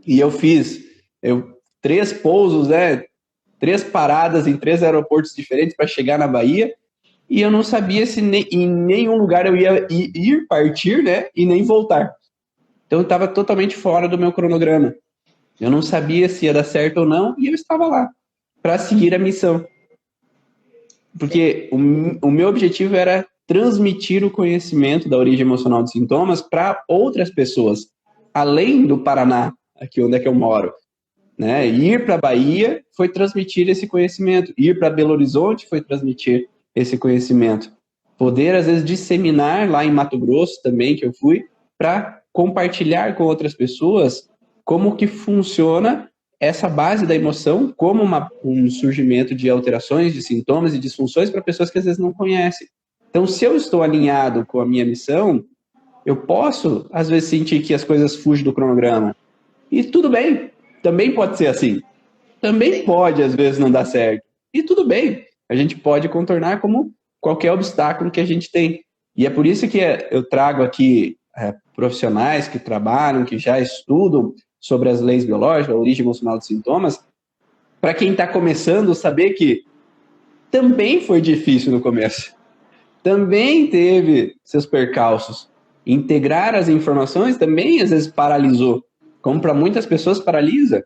e eu fiz 3 pousos, 3 paradas em 3 aeroportos diferentes para chegar na Bahia, e eu não sabia se em nenhum lugar eu ia partir, né, e nem voltar. Então eu estava totalmente fora do meu cronograma. Eu não sabia se ia dar certo ou não, e eu estava lá para seguir a missão. Porque o meu objetivo era transmitir o conhecimento da origem emocional dos sintomas para outras pessoas, além do Paraná, aqui onde é que eu moro. Né? Ir para a Bahia foi transmitir esse conhecimento. Ir para Belo Horizonte foi transmitir esse conhecimento. Poder, às vezes, disseminar lá em Mato Grosso também, que eu fui, para compartilhar com outras pessoas como que funciona essa base da emoção, como um surgimento de alterações, de sintomas e disfunções para pessoas que às vezes não conhecem. Então, se eu estou alinhado com a minha missão, eu posso, às vezes, sentir que as coisas fugem do cronograma. E tudo bem, também pode ser assim. Também pode, às vezes, não dar certo. E tudo bem, a gente pode contornar como qualquer obstáculo que a gente tem. E é por isso que eu trago aqui profissionais que trabalham, que já estudam sobre as leis biológicas, a origem emocional dos sintomas, para quem está começando saber que também foi difícil no começo. Também teve seus percalços. Integrar as informações também, às vezes, paralisou. Como para muitas pessoas paralisa.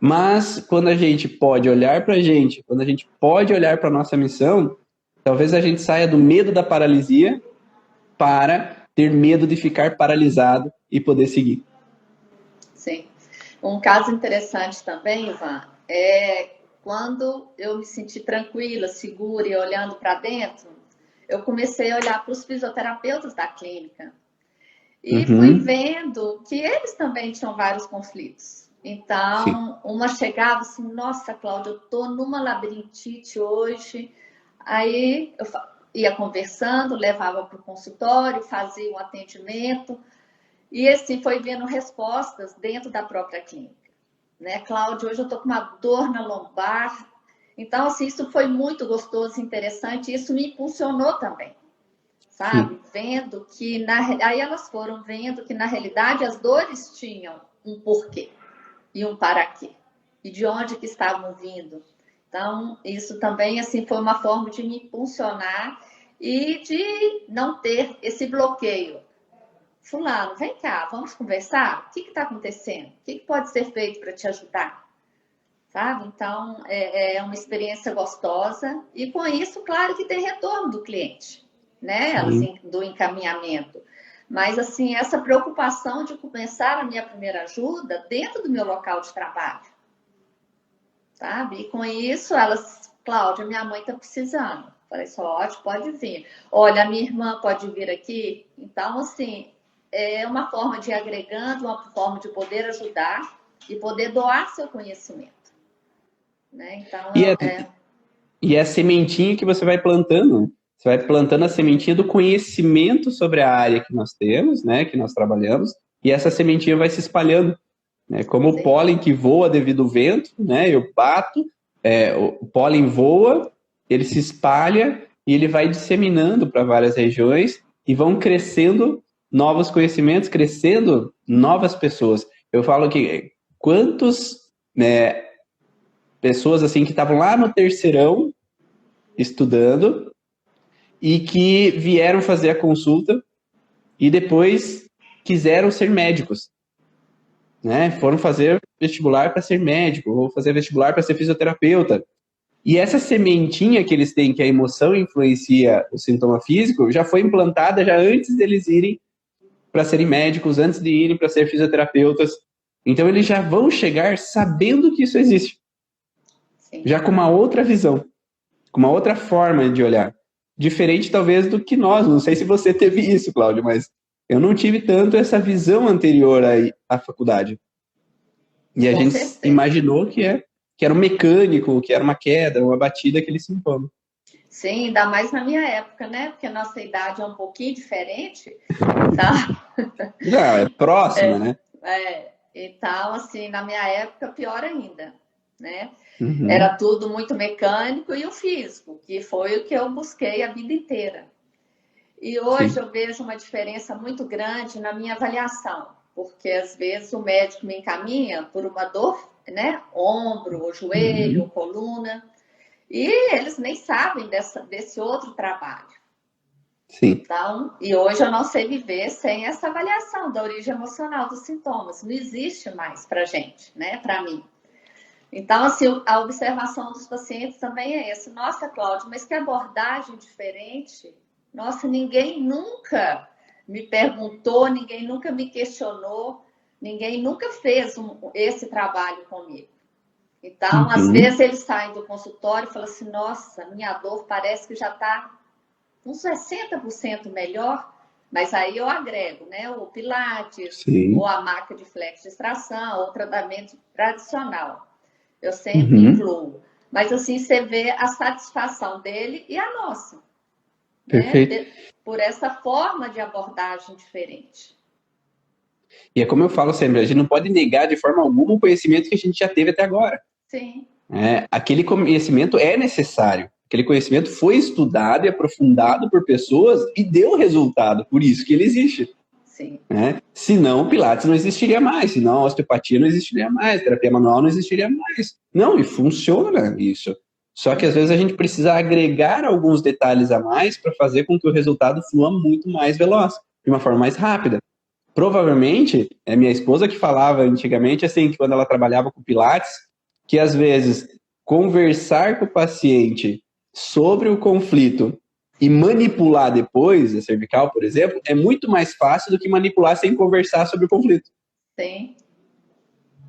Mas quando a gente pode olhar para a gente, quando a gente pode olhar para a nossa missão, talvez a gente saia do medo da paralisia para ter medo de ficar paralisado e poder seguir. Sim. Um caso interessante também, Ivan, é quando eu me senti tranquila, segura e olhando para dentro, eu comecei a olhar para os fisioterapeutas da clínica e fui vendo que eles também tinham vários conflitos. Então, uma chegava assim, nossa, Cláudia, eu tô numa labirintite hoje. Aí eu ia conversando, levava para o consultório, fazia um atendimento. E assim, foi vendo respostas dentro da própria clínica. Né, Cláudia, hoje eu tô com uma dor na lombar. Então, assim, isso foi muito gostoso, interessante. E isso me impulsionou também. Sabe? Vendo que... Aí elas foram vendo que, na realidade, as dores tinham um porquê. E um para quê? E de onde que estavam vindo? Então, isso também assim, foi uma forma de me impulsionar e de não ter esse bloqueio. Fulano, vem cá, vamos conversar? O que está acontecendo? O que pode ser feito para te ajudar? Sabe? Então, é uma experiência gostosa. E com isso, claro que tem retorno do cliente, né? Assim, do encaminhamento. Mas, assim, essa preocupação de começar a minha primeira ajuda dentro do meu local de trabalho. Sabe? E com isso, elas... Cláudia, minha mãe está precisando. Falei, só ótimo, pode vir. Olha, a minha irmã pode vir aqui. Então, assim, é uma forma de ir agregando, uma forma de poder ajudar e poder doar seu conhecimento. Né? Então, e é a sementinha que você vai plantando. Você vai plantando a sementinha do conhecimento sobre a área que nós temos, né, que nós trabalhamos, e essa sementinha vai se espalhando. Né, como o pólen que voa devido ao vento, né, eu bato, o pólen voa, ele se espalha e ele vai disseminando para várias regiões e vão crescendo novos conhecimentos, crescendo novas pessoas. Eu falo que quantas pessoas assim que estavam lá no terceirão estudando e que vieram fazer a consulta e depois quiseram ser médicos, né? Foram fazer vestibular para ser médico, ou fazer vestibular para ser fisioterapeuta. E essa sementinha que eles têm, que a emoção influencia o sintoma físico, já foi implantada já antes deles irem para serem médicos, antes de irem para ser fisioterapeutas. Então eles já vão chegar sabendo que isso existe. Sim. Já com uma outra visão, com uma outra forma de olhar. Diferente, talvez, do que nós. Não sei se você teve isso, Cláudio, mas eu não tive tanto essa visão anterior à faculdade. E a gente imaginou que era um mecânico, que era uma queda, uma batida, aquele sintoma. Sim, ainda mais na minha época, né? Porque a nossa idade é um pouquinho diferente, tá? Já, é próxima, né? Então, assim, na minha época, pior ainda, né? Uhum. Era tudo muito mecânico e o físico, que foi o que eu busquei a vida inteira. E hoje eu vejo uma diferença muito grande na minha avaliação, porque às vezes o médico me encaminha por uma dor, né? Ombro, ou joelho, ou coluna, e eles nem sabem desse outro trabalho. Sim. Então, e hoje eu não sei viver sem essa avaliação da origem emocional dos sintomas. Não existe mais para gente, né? Para mim. Então, assim, a observação dos pacientes também é essa. Nossa, Cláudia, mas que abordagem diferente. Nossa, ninguém nunca me perguntou, ninguém nunca me questionou, ninguém nunca fez esse trabalho comigo. Então, às vezes eles saem do consultório e falam assim, nossa, minha dor parece que já está uns 60% melhor, mas aí eu agrego, né? O Pilates, ou a máquina de flex de extração, ou o tratamento tradicional. Eu sempre incluo. Mas assim, você vê a satisfação dele e a nossa. Perfeito. Né? Por essa forma de abordagem diferente. E é como eu falo sempre, a gente não pode negar de forma alguma o conhecimento que a gente já teve até agora. Sim. Aquele conhecimento é necessário. Aquele conhecimento foi estudado e aprofundado por pessoas e deu resultado. Por isso que ele existe. Sim. Senão o Pilates não existiria mais, senão a osteopatia não existiria mais, a terapia manual não existiria mais. Não, e funciona isso. Só que às vezes a gente precisa agregar alguns detalhes a mais para fazer com que o resultado flua muito mais veloz, de uma forma mais rápida. Provavelmente, é minha esposa que falava antigamente, assim, que quando ela trabalhava com Pilates, que às vezes conversar com o paciente sobre o conflito e manipular depois, a cervical, por exemplo, é muito mais fácil do que manipular sem conversar sobre o conflito. Sim.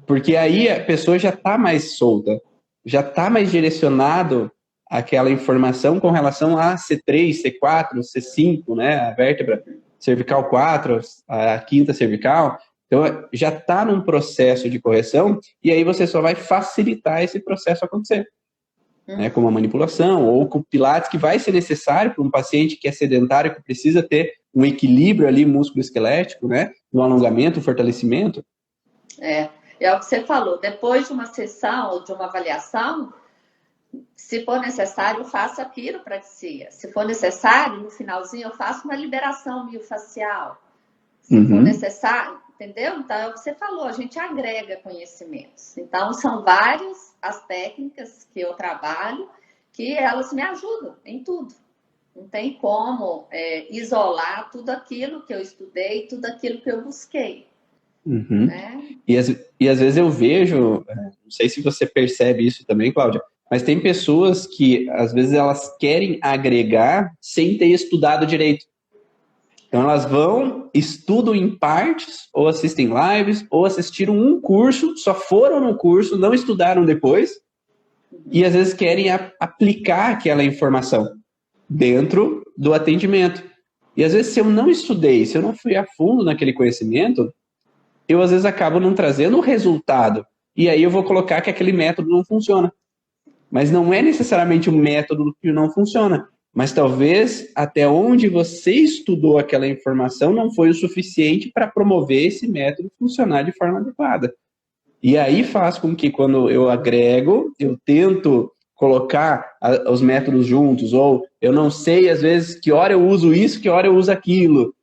Porque aí a pessoa já está mais solta, já está mais direcionado àquela informação com relação a C3, C4, C5, né, a vértebra cervical 4, a quinta cervical. Então, já está num processo de correção e aí você só vai facilitar esse processo acontecer. Né, com uma manipulação ou com Pilates, que vai ser necessário para um paciente que é sedentário, que precisa ter um equilíbrio ali músculo-esquelético, né, um alongamento, um fortalecimento. É o que você falou. Depois de uma sessão ou de uma avaliação, se for necessário, eu faço a quiropraxia. Se for necessário, no finalzinho, eu faço uma liberação miofascial. Se for necessário, entendeu? Então, é o que você falou, a gente agrega conhecimentos. Então, são várias as técnicas que eu trabalho que elas me ajudam em tudo. Não tem como isolar tudo aquilo que eu estudei, tudo aquilo que eu busquei. Né? E às vezes eu vejo, não sei se você percebe isso também, Cláudia, mas tem pessoas que, às vezes, elas querem agregar sem ter estudado direito. Então, elas vão, estudam em partes, ou assistem lives, ou assistiram um curso, só foram no curso, não estudaram depois, e às vezes querem aplicar aquela informação. dentro do atendimento. E às vezes, se eu não estudei, se eu não fui a fundo naquele conhecimento, eu às vezes acabo não trazendo o resultado. E aí eu vou colocar que aquele método não funciona. Mas não é necessariamente o método que não funciona. Mas talvez até onde você estudou aquela informação não foi o suficiente para promover esse método funcionar de forma adequada. E aí faz com que quando eu agrego, eu tento colocar os métodos juntos, ou eu não sei, às vezes, que hora eu uso isso, que hora eu uso aquilo,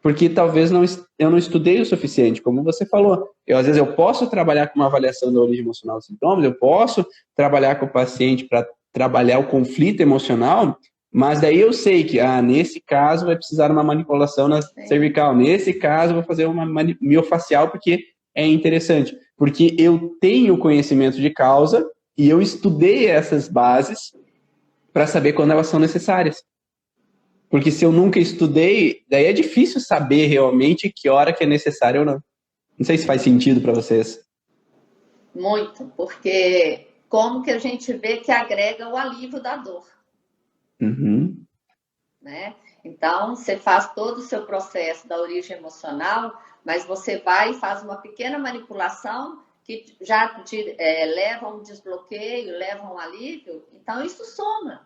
porque talvez eu não estudei o suficiente, como você falou. Às vezes eu posso trabalhar com uma avaliação da origem emocional dos sintomas, eu posso trabalhar com o paciente para trabalhar o conflito emocional, mas daí eu sei que, nesse caso vai precisar de uma manipulação na cervical, nesse caso vou fazer uma miofacial porque é interessante, porque eu tenho conhecimento de causa e eu estudei essas bases para saber quando elas são necessárias. Porque se eu nunca estudei, daí é difícil saber realmente que hora que é necessário ou não. Não sei se faz sentido para vocês. Muito, porque como que a gente vê que agrega o alívio da dor? Uhum. Né? Então, você faz todo o seu processo da origem emocional, mas você vai e faz uma pequena manipulação que já te leva a um desbloqueio, leva a um alívio. Então, isso soma.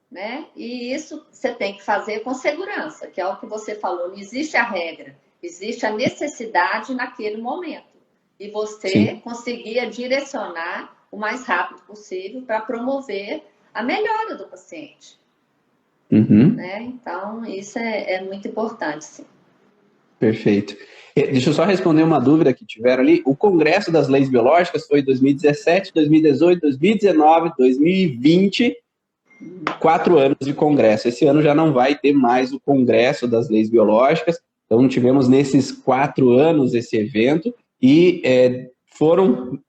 Né? E isso você tem que fazer com segurança, que é o que você falou, não existe a regra, existe a necessidade naquele momento. E você conseguia direcionar o mais rápido possível para promover a melhora do paciente. Uhum. Né? Então, isso é muito importante, sim. Perfeito. Deixa eu só responder uma dúvida que tiveram ali. O Congresso das Leis Biológicas foi 2017, 2018, 2019, 2020... 4 anos de congresso. Esse ano já não vai ter mais o Congresso das Leis Biológicas, então tivemos nesses 4 anos esse evento, e foram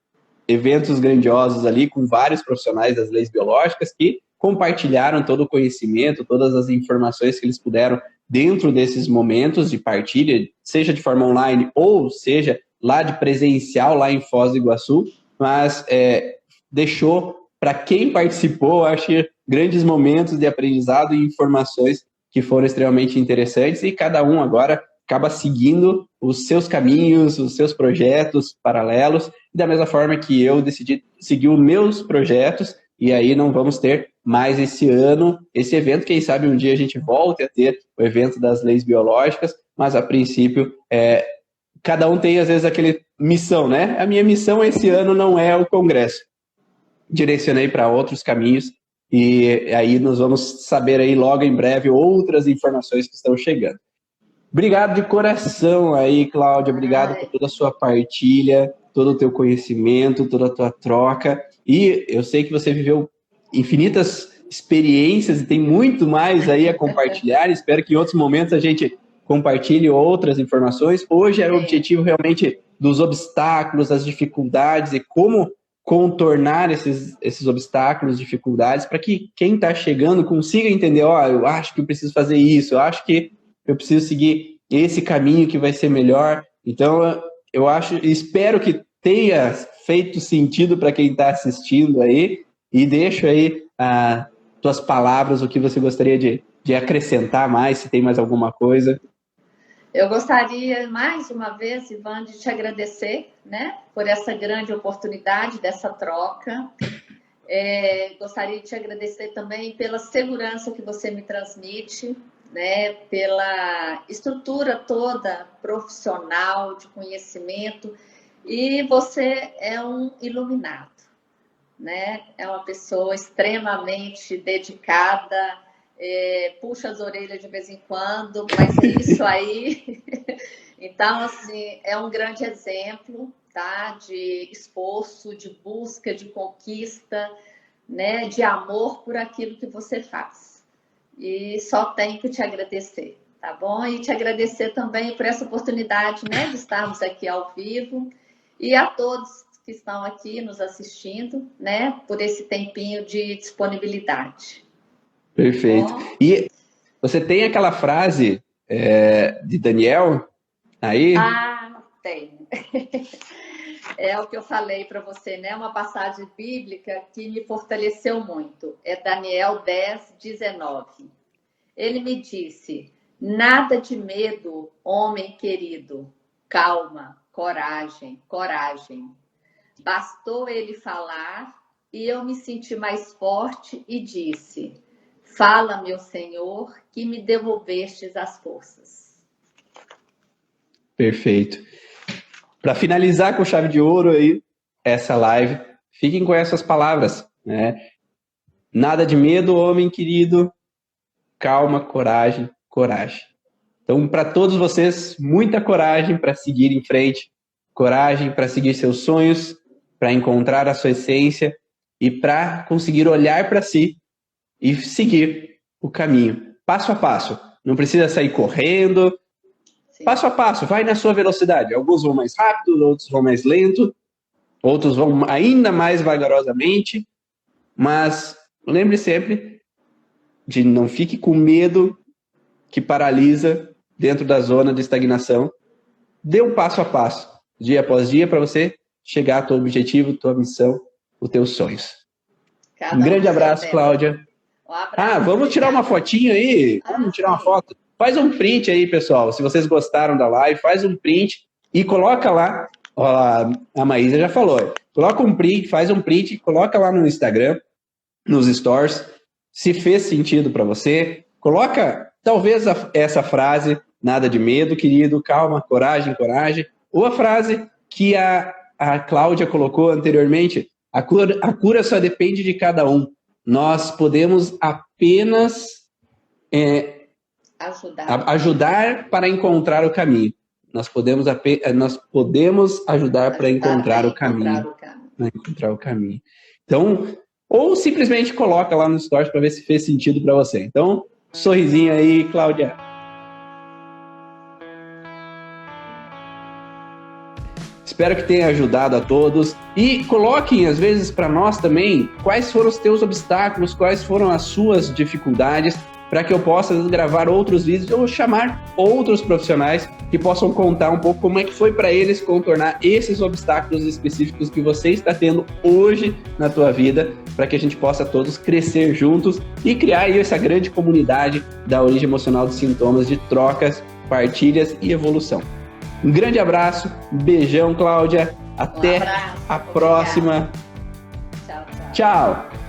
eventos grandiosos ali, com vários profissionais das leis biológicas que compartilharam todo o conhecimento, todas as informações que eles puderam dentro desses momentos de partilha, seja de forma online ou seja lá de presencial, lá em Foz do Iguaçu, mas deixou para quem participou, acho que grandes momentos de aprendizado e informações que foram extremamente interessantes, e cada um agora acaba seguindo os seus caminhos, os seus projetos paralelos, da mesma forma que eu decidi seguir os meus projetos, e aí não vamos ter mais esse ano esse evento. Quem sabe um dia a gente volte a ter o evento das leis biológicas, mas a princípio cada um tem às vezes aquele missão, né? A minha missão esse ano não é o congresso. Direcionei para outros caminhos, e aí nós vamos saber aí logo em breve outras informações que estão chegando. Obrigado de coração aí, Cláudia, obrigado por toda a sua partilha, todo o teu conhecimento, toda a tua troca, e eu sei que você viveu infinitas experiências e tem muito mais aí a compartilhar, espero que em outros momentos a gente compartilhe outras informações. Hoje era o objetivo realmente dos obstáculos, das dificuldades e como contornar esses obstáculos, dificuldades, para que quem está chegando consiga entender, eu acho que eu preciso fazer isso, eu acho que eu preciso seguir esse caminho que vai ser melhor. Então, eu espero que tenha feito sentido para quem está assistindo aí, e deixo aí as tuas palavras, o que você gostaria de acrescentar mais, se tem mais alguma coisa. Eu gostaria, mais uma vez, Ivan, de te agradecer, né, por essa grande oportunidade dessa troca. Gostaria de te agradecer também pela segurança que você me transmite, né, pela estrutura toda profissional, de conhecimento, e você é um iluminado, né? É uma pessoa extremamente dedicada, puxa as orelhas de vez em quando, mas é isso aí. Então, assim, é um grande exemplo, tá? De esforço, de busca, de conquista, né? De amor por aquilo que você faz. E só tenho que te agradecer, tá bom? E te agradecer também por essa oportunidade, né? De estarmos aqui ao vivo, e a todos que estão aqui nos assistindo, né? Por esse tempinho de disponibilidade. Perfeito. E você tem aquela frase de Daniel aí? Tenho. É o que eu falei para você, né? Uma passagem bíblica que me fortaleceu muito. É Daniel 10, 19. Ele me disse: nada de medo, homem querido. Calma, coragem, coragem. Bastou ele falar e eu me senti mais forte e disse: fala, meu Senhor, que me devolvestes as forças. Perfeito. Para finalizar com chave de ouro aí, essa live, fiquem com essas palavras, né? Nada de medo, homem querido. Calma, coragem, coragem. Então, para todos vocês, muita coragem para seguir em frente, coragem para seguir seus sonhos, para encontrar a sua essência e para conseguir olhar para si e seguir o caminho, passo a passo. Não precisa sair correndo, sim. Passo a passo, vai na sua velocidade. Alguns vão mais rápido, outros vão mais lento, outros vão ainda mais vagarosamente, mas lembre sempre de não fique com medo que paralisa dentro da zona de estagnação. Dê um passo a passo, dia após dia, para você chegar ao teu objetivo, tua missão, os teus sonhos. Um grande abraço, Cláudia. Um abraço, vamos tirar uma fotinha aí? Vamos tirar uma foto? Faz um print aí, pessoal. Se vocês gostaram da live, faz um print e coloca lá. Ó, a Maísa já falou. Coloca um print, faz um print, coloca lá no Instagram, nos stories. Se fez sentido para você, coloca talvez essa frase, nada de medo, querido, calma, coragem, coragem. Ou a frase que a Cláudia colocou anteriormente, a cura só depende de cada um. Nós podemos apenas ajudar para encontrar o caminho. Nós podemos ajudar para encontrar o caminho. Para encontrar o caminho. Então, ou simplesmente coloca lá no stories para ver se fez sentido para você. Então, sorrisinho aí, Cláudia. Espero que tenha ajudado a todos. E coloquem, às vezes, para nós também, quais foram os teus obstáculos, quais foram as suas dificuldades, para que eu possa gravar outros vídeos ou chamar outros profissionais que possam contar um pouco como é que foi para eles contornar esses obstáculos específicos que você está tendo hoje na tua vida, para que a gente possa todos crescer juntos e criar aí essa grande comunidade da origem emocional dos sintomas, de trocas, partilhas e evolução. Um grande abraço, beijão, Cláudia. Até a próxima. Tchau, tchau. Tchau.